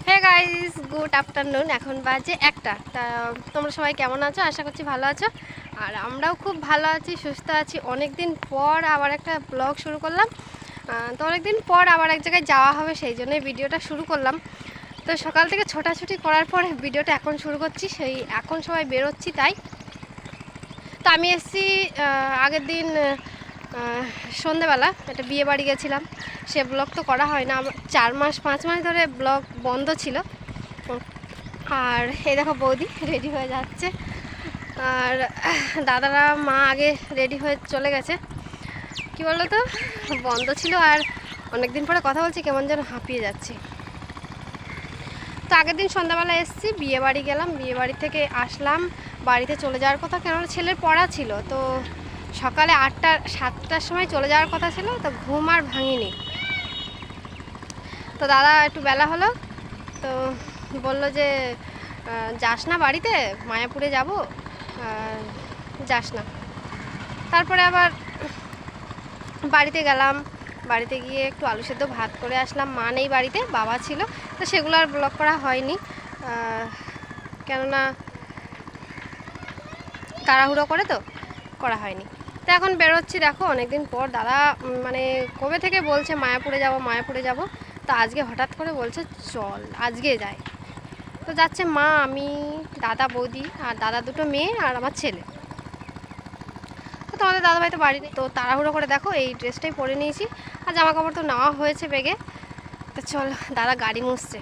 Hey guys, good afternoon. এখন বাজে একটা। তা তোমরা সবাই কেমন আছো? আশা করছি ভালো আছো। আর আমরাও খুব ভালো আছি, সুস্থ আছি। অনেক দিন পর আবার একটা ব্লগ শুরু করলাম। তো অনেক দিন পর আবার এক জায়গায় যাওয়া হবে, সেই জন্যই ভিডিওটা শুরু করলাম। তো সকাল থেকে ছোটাছুটি করার পরে ভিডিওটা এখন শুরু করছি, সেই এখন সবাই বেরোচ্ছি তাই। তো আমি এসেছি আগের দিন সন্ধেবেলা একটা বিয়ে বাড়ি গেছিলাম। সে ব্লগ তো করা হয় না, 4-5 মাস ধরে ব্লগ বন্ধ ছিল। আর এই দেখো বৌদি রেডি হয়ে যাচ্ছে, আর দাদারা মা আগে রেডি হয়ে চলে গেছে। কি বলো তো, বন্ধ ছিল আর অনেক দিন পরে কথা বলছি, কেমন যেন হাঁপিয়ে যাচ্ছি। তো আগের দিন সন্ধ্যাবেলা এসেছি, বিয়ে বাড়ি গেলাম, বিয়ে বাড়ি থেকে আসলাম, বাড়িতে চলে যাওয়ার কথা, কেননা ছেলের পড়া ছিল। তো সকালে 7টার সময় চলে যাওয়ার কথা ছিল, তো ঘুম আর ভাঙিনি। তো দাদা একটু বেলা হলো, তো বললো যে যাস না বাড়িতে, মায়াপুরে যাব, যাস না। তারপরে আবার বাড়িতে গেলাম, বাড়িতে গিয়ে একটু আলু সেদ্ধ ভাত করে আসলাম। মা নেই বাড়িতে, বাবা ছিল, তো সেগুলো আর ব্লগ করা হয়নি, কেননা তাড়াহুড়ো করে তো করা হয়নি। তো এখন বেরোচ্ছি, দেখো অনেকদিন পর। দাদা মানে কবে থেকে বলছে মায়াপুরে যাব মায়াপুরে যাব, তো আজকে হঠাৎ করে বলছে চল আজকে যাই। তো যাচ্ছে মা, আমি, দাদা, বৌদি আর দাদা দুটো মেয়ে আর আমার ছেলে। তো তোমাদের দাদাভাই তো বাড়ি নেই, তো তাড়াহুড়ো করে দেখো এই ড্রেসটাই পরে নিয়েছি, আর জামা কাপড় তো নেওয়া হয়েছে ব্যাগে। তো চল, দাদা গাড়ি মুছছে,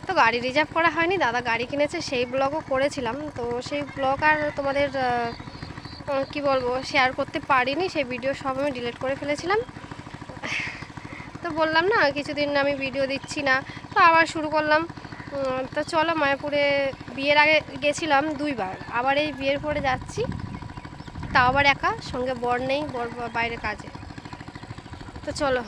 তো গাড়ি রিজার্ভ করা হয়নি, দাদা গাড়ি কিনেছে, সেই ব্লগও করেছিলাম। তো সেই ব্লগ আর তোমাদের কি বলবো, শেয়ার করতে পারিনি, সেই ভিডিও সব আমি ডিলিট করে ফেলেছিলাম। তো বললাম না কিছুদিন আমি ভিডিও দিচ্ছি না, তো আবার শুরু করলাম। তো চলো, মায়াপুরে বিয়ের আগে গেছিলাম 2বার, আবার এই বিয়ের পরে যাচ্ছি, তাও আবার একা, সঙ্গে বর নেই, বর বাইরে কাজে। তো চলো।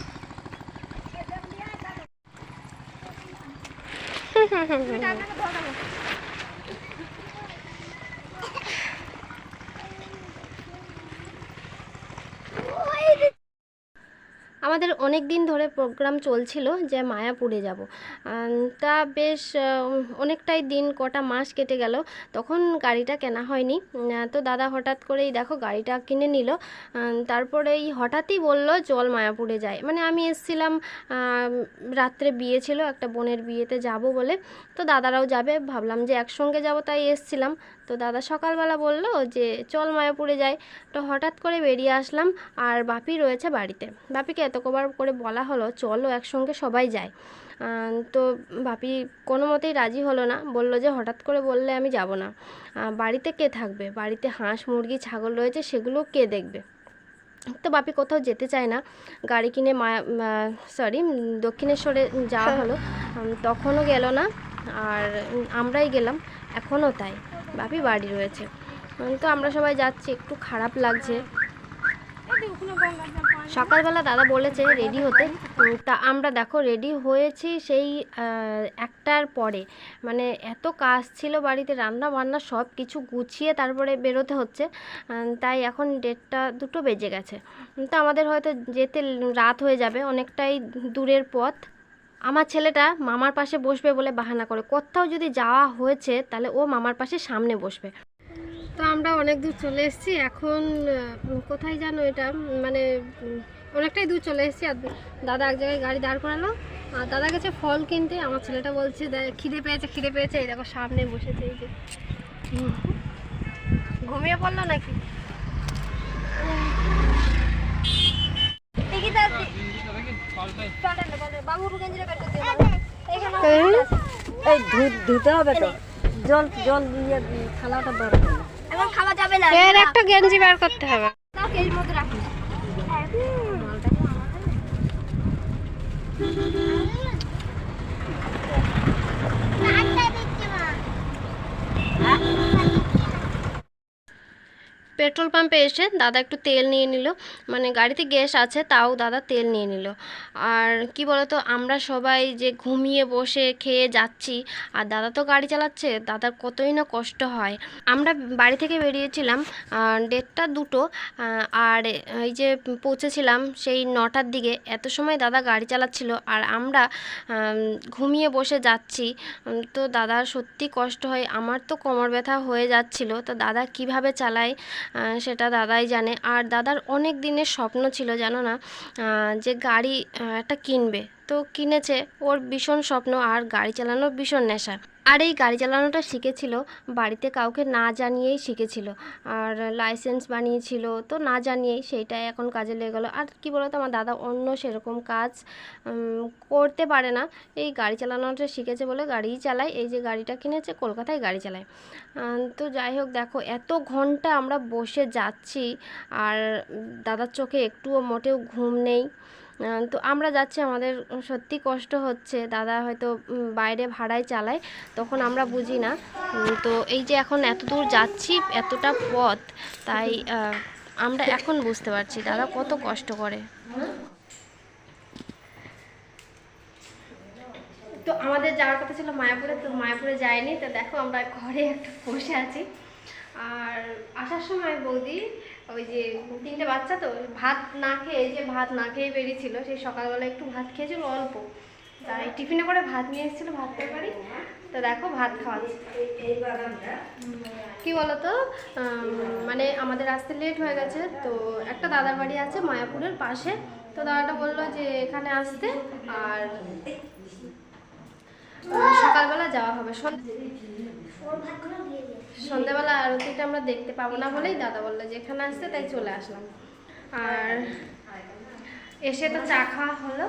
আমাদের অনেক দিন ধরে প্রোগ্রাম চলছিল যে মায়াপুরে যাব। তা বেশ অনেকটাই দিন, কটা মাস কেটে গেল, তখন গাড়িটা কেনা হয়নি। তো দাদা হঠাৎ করেই দেখো গাড়িটা কিনে নিল। তারপরেই হঠাৎই বলল চল মায়াপুরে যাই। মানে আমি এসেছিলাম, রাত্রে বিয়ে ছিল, একটা বোনের বিয়েতে যাব বলে, তো দাদারাও যাবে, ভাবলাম যে একসঙ্গে যাব, তাই এসেছিলাম। তো দাদা সকালবেলা বলল যে চল মায়াপুরে যাই। তো হঠাৎ করে বেরিয়ে আসলাম, আর বাপি রয়েছে বাড়িতে। বাপিকে এত কবার করে বলা হলো চলো একসঙ্গে সবাই যায়, তো বাপি কোনো মতেই রাজি হলো না, বলল যে হঠাৎ করে বললে আমি যাব না, বাড়িতে কে থাকবে, বাড়িতে হাঁস মুরগি ছাগল রয়েছে, সেগুলো কে দেখবে। তো বাপি কোথাও যেতে চায় না। গাড়ি কিনে দক্ষিণেশ্বরে যাওয়া হলো, তখনও গেল না, আর আমরাই গেলাম, এখনও তাই, বাপি বাড়ি রয়েছে। তো আমরা সবাই যাচ্ছি, একটু খারাপ লাগছে। সকালবেলা দাদা বলেছে রেডি হতে, তা আমরা দেখো রেডি হয়েছি সেই 1টার পরে। মানে এত কাজ ছিল বাড়িতে, রান্না বান্না সব কিছু গুছিয়ে তারপরে বেরোতে হচ্ছে, তাই এখন 1:30-2 বেজে গেছে। তো আমাদের হয়তো যেতে রাত হয়ে যাবে, অনেকটাই দূরের পথ। আমার ছেলেটা মামার পাশে বসবে বলে বাহানা করে, কোথাও যদি যাওয়া হয়েছে তাহলে ও মামার পাশে সামনে বসবে। তো আমরা অনেক দূর চলে এসেছি, এখন কোথায় জানো এটা, মানে অনেকটাই দূর চলে এসেছি। আর দাদা এক জায়গায় গাড়ি দাঁড় করালো, আর দাদা গেছে ফল কিনতে। আমার ছেলেটা বলছে খিদে পেয়েছে খিদে পেয়েছে, এই দেখো সামনে বসেছে, এই যে ঘুমিয়ে পড়লো নাকি। ধুতে হবে তো, জল জল দিয়ে থালাটা দরকার। এখন খাওয়া যাবে না, এর একটা গেঞ্জি বের করতে হবে। এর মধ্যে রাখি। পেট্রোল পাম্পে এসে দাদা একটু তেল নিয়ে নিল, মানে গাড়িতে গ্যাস আছে তাও দাদা তেল নিয়ে নিল। আর কি বলতো, আমরা সবাই যে ঘুমিয়ে বসে খেয়ে যাচ্ছি আর দাদা তো গাড়ি চালাচ্ছে, দাদার কতই না কষ্ট হয়। আমরা বাড়ি থেকে বেরিয়েছিলাম 1:30 2টো, আর এই যে পৌঁছেছিলাম সেই 9টার দিকে। এত সময় দাদা গাড়ি চালাচ্ছিল আর আমরা ঘুমিয়ে বসে যাচ্ছি। তো দাদার সত্যি কষ্ট হয়, আমার তো কোমর ব্যথা হয়ে যাচ্ছিল। তো দাদা কিভাবে চালায় সেটা দাদাই জানে। আর দাদার অনেক দিনের স্বপ্ন ছিল জানো না, যে গাড়ি একটা কিনবে, তো কিনেছে। ওর ভীষণ স্বপ্ন আর গাড়ি চালানোর ভীষণ নেশা। আর এই গাড়ি চালানোটা শিখেছিল বাড়িতে কাউকে না জানিয়েই শিখেছিল। আর লাইসেন্স বানিয়েছিল তো না জানিয়েই, সেইটাই এখন কাজে লেগে গেলো। আর কি বলতো, আমার দাদা অন্য সেরকম কাজ করতে পারে না, এই গাড়ি চালানোটা শিখেছে বলে গাড়িই চালায়। এই যে গাড়িটা কিনেছে, কলকাতায় গাড়ি চালায়। তো যাই হোক, দেখো এত ঘন্টা আমরা বসে যাচ্ছি আর দাদার চোখে একটুও মোটেও ঘুম নেই। তো আমরা যাচ্ছি, আমাদের সত্যি কষ্ট হচ্ছে। দাদা হয়তো বাইরে ভাড়ায় চালায়, তখন আমরা বুঝি না। তো এই যে এখন এত দূর যাচ্ছি, এতটা পথ, তাই আমরা এখন বুঝতে পারছি দাদা কত কষ্ট করে। তো আমাদের যাওয়ার কথা ছিল মায়াপুরে, তো মায়াপুরে যাইনি। তো দেখো আমরা ঘরে একটু বসে আছি। আর আসার সময় বৌদি ওই যে 3টে বাচ্চা, তো ভাত না খেয়ে, যে ভাত না খেয়ে বেরিয়েছিল, সেই সকালবেলা একটু ভাত খেয়েছিল অল্প, তাই টিফিনে করে ভাত নিয়ে এসেছিলো, ভাত তরকারি। তো দেখো ভাত খাওয়াচ্ছি। কি বলতো, মানে আমাদের আসতে লেট হয়ে গেছে। তো একটা দাদার বাড়ি আছে মায়াপুরের পাশে, তো দাদাটা বললো যে এখানে আসতে, আর সকালবেলা যাওয়া হবে। সন্ধ্যাবেলা আরতিটা আমরা দেখতে পাবো না বলেই দাদা বললো যে এখানে আসতে, তাই চলে আসলাম। আর এসে তো চা খাওয়া হলো।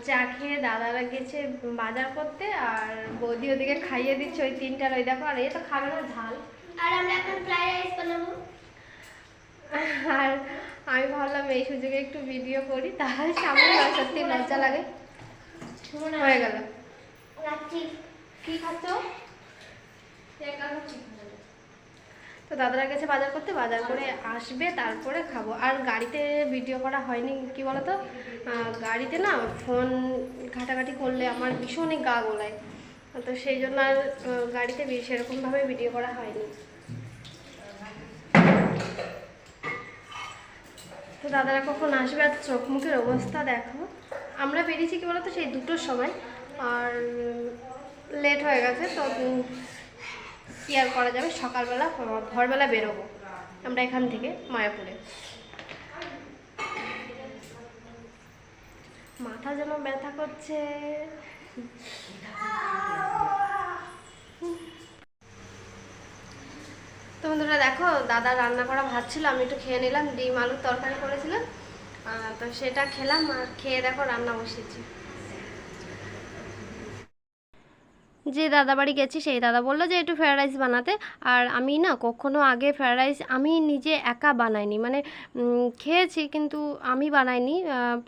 চা খেয়ে দাদারা গেছে বাজার করতে, আর বৌদি ওদিকে খাইয়ে দিচ্ছে ওই 3টার। ওই দেখো, আর এ তো খাবে না ঝাল। আর আমরা এখন ফ্রাইড রাইস বানাবো। আর আমি ভাবলাম এই সুযোগে একটু ভিডিও করি, তাহলে সামনে না, সত্যি লজ্জা লাগে। হয়ে গেল। কি খাচ্ছ? তো দাদারা গেছে বাজার করতে, বাজার করে আসবে তারপরে খাবো। আর গাড়িতে ভিডিও করা হয়নি, কি বলতো, গাড়িতে না ফোন ঘাটাঘাটি করলে আমার ভীষণই গা গোলায়, তো সেই জন্য আর গাড়িতে সেরকমভাবে ভিডিও করা হয়নি। তো দাদারা কখন আসবে, আর চোখ মুখের অবস্থা দেখো। আমরা বেরিয়েছি কি বলতো সেই 2টোর সময়, আর লেট হয়ে গেছে। তো কি আর করা যাবে, সকালবেলা ভোরবেলা বেরোবো আমরা এখান থেকে মায়াপুরে। মাথা যেন ব্যথা করছে। তো বন্ধুরা দেখো, দাদা রান্না করা ভাত ছিল, আমি একটু খেয়ে নিলাম। ডিম আলুর তরকারি করেছিলাম, তো সেটা খেলাম। আর খেয়ে দেখো রান্না বসিয়েছি। যে দাদা বাড়ি গেছি সেই দাদা বললো যে একটু ফ্রায়েড রাইস বানাতে। আর আমি না কখনো আগে ফ্রায়েড রাইস আমি নিজে একা বানাইনি, মানে খেয়েছি কিন্তু আমি বানাইনি,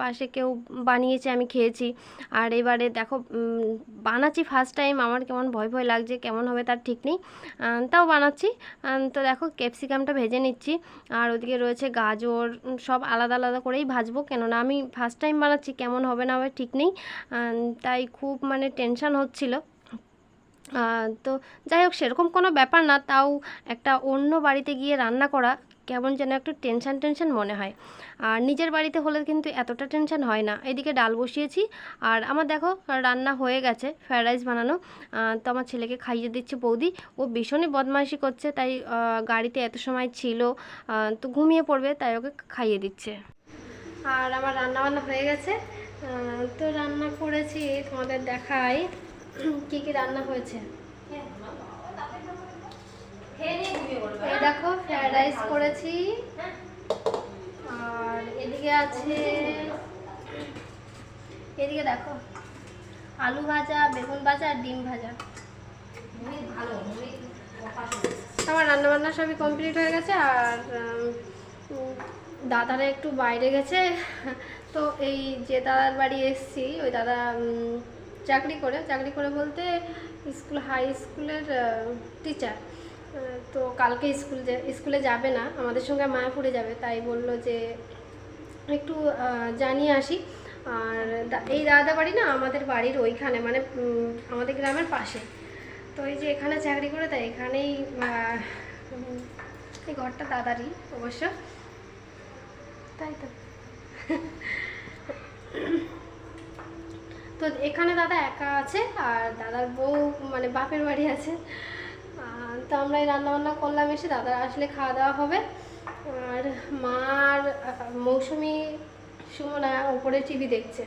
পাশে কেউ বানিয়েছে আমি খেয়েছি। আর এবারে দেখো বানাচ্ছি ফার্স্ট টাইম, আমার কেমন ভয় ভয় লাগছে, কেমন হবে তার ঠিক নেই, তাও বানাচ্ছি। তো দেখো ক্যাপসিকামটা ভেজে নিচ্ছি, আর ওদিকে রয়েছে গাজর, সব আলাদা আলাদা করেই ভাজবো, কেননা আমি ফার্স্ট টাইম বানাচ্ছি, কেমন হবে না হবে ঠিক নেই, তাই খুব মানে টেনশান হচ্ছিলো। তো যাই হোক, সেরকম কোনো ব্যাপার না, তাও একটা অন্য বাড়িতে গিয়ে রান্না করা কেমন যেন একটু টেনশান টেনশান মনে হয়। আর নিজের বাড়িতে হলে কিন্তু এতটা টেনশান হয় না। এদিকে ডাল বসিয়েছি, আর আমার দেখো রান্না হয়ে গেছে, ফ্রায়েড রাইস বানানো। তো আমার ছেলেকে খাইয়ে দিচ্ছে বৌদি, ও ভীষণই বদমাইশি করছে, তাই গাড়িতে এত সময় ছিল, তো ঘুমিয়ে পড়বে, তাই ওকে খাইয়ে দিচ্ছে। আর আমার রান্না বান্না হয়ে গেছে। তো রান্না করেছি, তোমাদের দেখাই কি কি রান্না হয়েছে। এই দেখো ফ্রায়েড রাইস করেছি, আর এদিকে আছে, এদিকে দেখো আলু ভাজা, বেগুন ভাজা আর ডিম ভাজা। আমার রান্না বান্না সবই কমপ্লিট হয়ে গেছে। আর দাদারা একটু বাইরে গেছে, তো এই যে দাদার বাড়ি এসছি, ওই দাদা চাকরি করে বলতে স্কুল, হাই স্কুলের টিচার। তো কালকে স্কুলে যাবে না, আমাদের সঙ্গে মায়াপুরে যাবে, তাই বলল যে একটু জানিয়ে আসি। আর এই দাদা বাড়ি না আমাদের বাড়ির ওইখানে, মানে আমাদের গ্রামের পাশে। তো এই যে এখানে চাকরি করে, তাই এখানেই এই ঘরটা দাদারই অবশ্য, তাই তো। তো এখানে দাদা একা আছে, আর দাদার বউ মানে বাপের বাড়ি আছে। তো আমরা এই রান্নাবান্না করলাম, এসে দাদা আসলে খাওয়া দাওয়া হবে। আর মার মৌসুমি সুমনা উপরে টিভি দেখছে,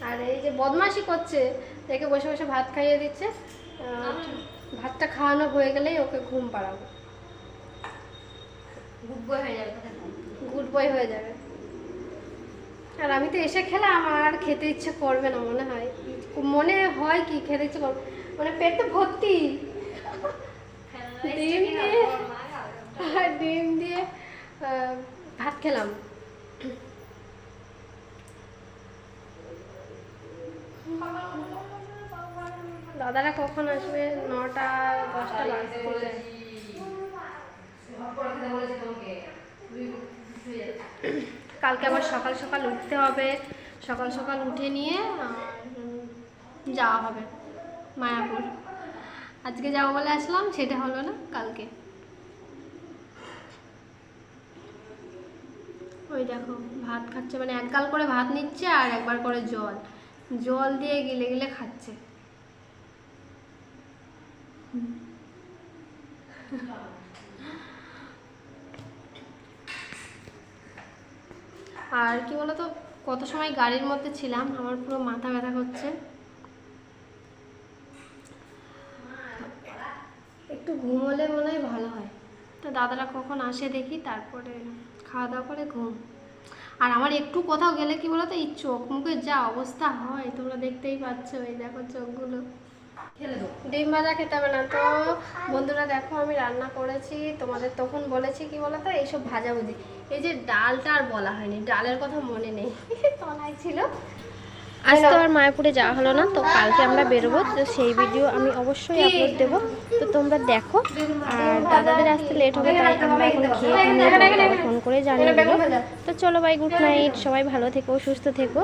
আর এই যে বদমাশি করছে, একে বসে বসে ভাত খাইয়ে দিচ্ছে। ভাতটা খাওয়ানো হয়ে গেলেই ওকে ঘুম পাড়াবো, গুড বয় হয়ে যাবে। আর আমি তো এসে খেলাম, আর খেতে ইচ্ছে করবে না মনে হয় কি খেতে ইচ্ছে করবে, মানে পেট তো ভর্তি। ডিম দিয়ে ভাত খেলাম। দাদারা কখন আসবে? 9টা 10টা বাজতে যায়। কালকে আবার সকাল সকাল উঠতে হবে, সকাল সকাল উঠে নিয়ে যাওয়া হবে মায়াপুর। আজকে যাবো বলে আসলাম, সেটা হলো না, কালকে। ওই দেখো ভাত খাচ্ছে, মানে এক গাল করে ভাত নিচ্ছে আর একবার করে জল দিয়ে গিলে গিলে খাচ্ছে। আর কি বলতো, কত সময় গাড়ির মধ্যে ছিলাম, আমার পুরো মাথা ব্যথা করছে। একটু ঘুমোলে মনে হয় ভালো হয়। তো দাদারা কখন আসে দেখি, তারপরে খাওয়া দাওয়া করে ঘুম। আর আমার একটু কোথাও গেলে কি বলতো, এই চোখ মুখের যা অবস্থা হয় তোমরা দেখতেই পাচ্ছ, এই দেখো চোখগুলো। ডিম ভাজা খেতে হবে না তো বন্ধুরা, দেখো আমি রান্না করেছি। তোমাদের তখন বলেছি কি বলতো, এইসব ভাজাভুজি। এই যে ডালটা আর বলা হয়নি, ডালের কথা মনে নেই, তলায় ছিল। আজ তো আর মায়াপুরে যাওয়া হলো না, তো কালকে আমরা বেরোবো, তো সেই ভিডিও আমি অবশ্যই আপলোড দেবো, তো তোমরা দেখো। আর দাদাদের আসতে লেট হবে, তাই আমরা এখন খেয়ে ফোন করে জানিয়ে দেবো। তো চলো বাই, গুড নাইট, সবাই ভালো থেকো, সুস্থ থেকো।